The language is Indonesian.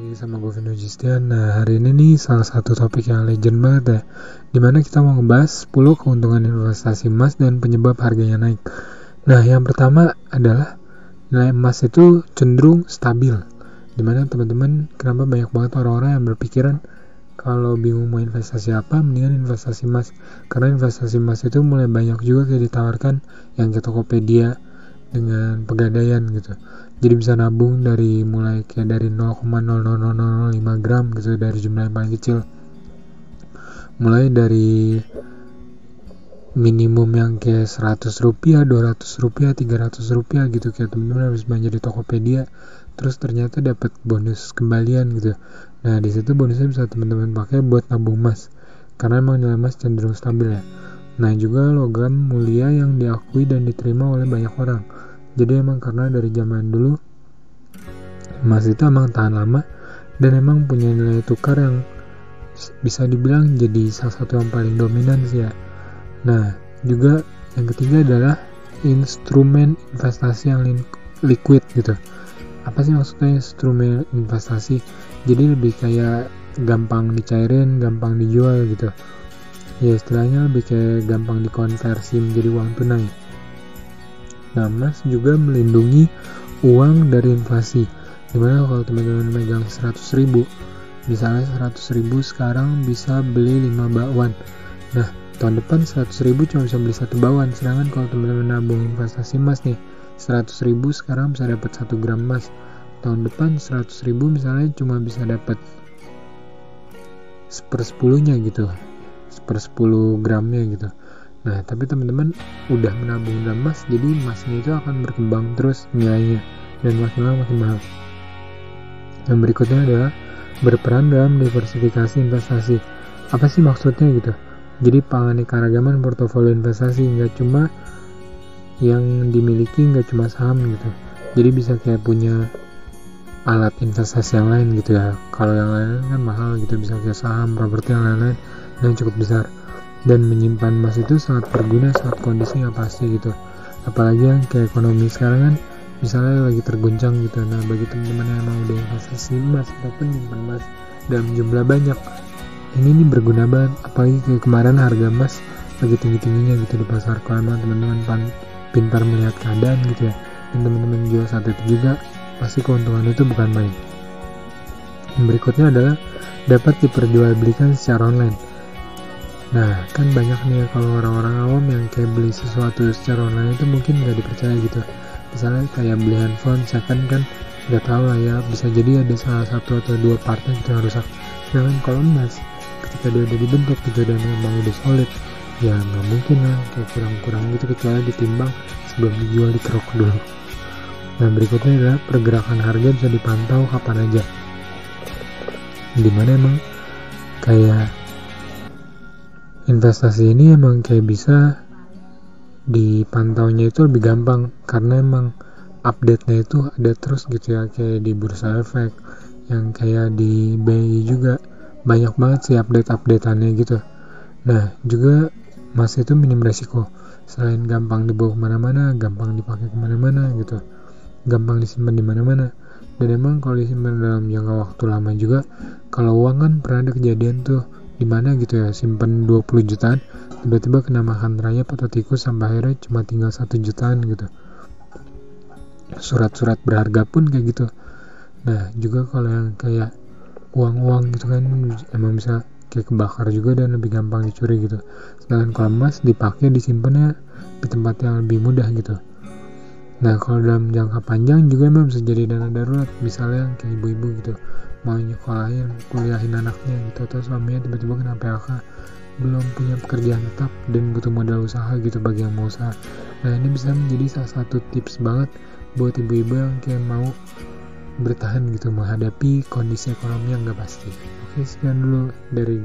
lagi sama gue Vino Justian. Nah, hari ini nih salah satu topik yang legend banget ya, dimana kita mau ngebahas 10 keuntungan investasi emas dan penyebab harganya naik. Nah, yang pertama adalah nilai emas itu cenderung stabil, dimana teman-teman kenapa banyak banget orang-orang yang berpikiran kalau bingung mau investasi apa, mendingan investasi emas. Karena investasi emas itu mulai banyak juga kayak ditawarkan yang ke Tokopedia dengan pegadaian gitu. Jadi bisa nabung dari mulai kayak dari 0,00005 gram gitu, dari jumlah yang paling kecil. Mulai dari minimum yang kayak 100 rupiah, 200 rupiah, 300 rupiah gitu, kayak temen-temen habis belanja di Tokopedia terus ternyata dapat bonus kembalian gitu. Nah, di situ bonusnya bisa teman-teman pakai buat nabung emas karena emang nilai emas cenderung stabil ya. Nah, juga logam mulia yang diakui dan diterima oleh banyak orang. Jadi emang karena dari zaman dulu emas itu emang tahan lama dan emang punya nilai tukar yang bisa dibilang jadi salah satu yang paling dominan sih ya. Nah, juga yang ketiga adalah instrumen investasi yang liquid gitu. Apa sih maksudnya instrumen investasi? Jadi lebih kayak gampang dicairin, gampang dijual gitu. Ya istilahnya lebih kayak gampang dikonversi menjadi uang tunai. Nah, emas juga melindungi uang dari inflasi. Dimana kalau teman-teman megang 100 ribu, misalnya 100 ribu sekarang bisa beli 5 bakwan. Nah, tahun depan 100 ribu cuma bisa beli 1 bakwan. Sedangkan kalau teman-teman nabung investasi emas nih, 100 ribu sekarang bisa dapat 1 gram emas. Tahun depan 100 ribu misalnya cuma bisa dapat 1/10-nya gitu, 1/10 gramnya gitu. Nah, tapi teman-teman udah menabung dalam emas, jadi emasnya itu akan berkembang terus nilainya dan makin lama makin mahal. Yang berikutnya adalah berperan dalam diversifikasi investasi. Apa sih maksudnya gitu? Jadi penganekaragaman portofolio investasi, nggak cuma yang dimiliki, nggak cuma saham gitu. Jadi bisa kayak punya alat investasi yang lain gitu ya. Kalau yang lain kan mahal gitu, bisa kayak saham, properti yang lain-lain yang cukup besar. Dan menyimpan emas itu sangat berguna saat kondisi nggak pasti gitu. Apalagi yang kayak ekonomi sekarang kan misalnya lagi terguncang gitu. Nah, bagi teman-teman yang mau udah investasi emas ataupun menyimpan emas dalam jumlah banyak, ini nih berguna banget. Apalagi kayak kemarin harga emas lagi tinggi-tingginya gitu di pasar. Kalau emang teman-teman pintar melihat keadaan gitu ya, dan teman-teman jual saat itu juga, pasti keuntungan itu bukan main. Yang berikutnya adalah dapat diperjualbelikan secara online. Nah, kan banyak nih ya kalau orang-orang awam yang kayak beli sesuatu secara online itu mungkin nggak dipercaya gitu. Misalnya kayak beli handphone second kan nggak tahu lah ya, bisa jadi ada salah satu atau dua partnya gitu yang rusak. Sedangkan kalau emas, ketika dia udah dibentuk gitu dan emang udah solid, ya nggak mungkin lah kayak kurang-kurang gitu, kecuali ditimbang sebelum dijual di kerok dulu. Nah, berikutnya adalah pergerakan harga bisa dipantau kapan aja. Dimana emang kayak investasi ini emang kayak bisa dipantaunya itu lebih gampang karena emang update-nya itu ada terus gitu ya, kayak di Bursa Efek, yang kayak di BI juga banyak banget sih update-updateannya gitu. Nah, juga emas itu minim resiko. Selain gampang dibawa kemana-mana, gampang dipakai kemana-mana gitu, gampang disimpan di mana-mana. Dan emang kalau disimpan dalam jangka waktu lama juga, kalau uang kan pernah ada kejadian tuh dimana gitu ya, simpen 20 jutaan tiba-tiba kena makan rayap atau tikus sampai akhirnya cuma tinggal 1 jutaan gitu. Surat-surat berharga pun kayak gitu. Nah, juga kalau yang kayak uang-uang gitu kan emang bisa kayak kebakar juga dan lebih gampang dicuri gitu. Sedangkan kalau emas dipakai disimpannya di tempat yang lebih mudah gitu. Nah, kalau dalam jangka panjang juga emang bisa jadi dana darurat. Misalnya kayak ibu-ibu gitu mau nyekolahin, kuliahin anaknya gitu, atau suaminya tiba-tiba kena PHK, belum punya pekerjaan tetap dan butuh modal usaha gitu bagi yang mau usaha. Nah, ini bisa menjadi salah satu tips banget buat ibu-ibu yang kayak mau bertahan gitu menghadapi kondisi ekonomi yang gak pasti. Oke, sekian dulu dari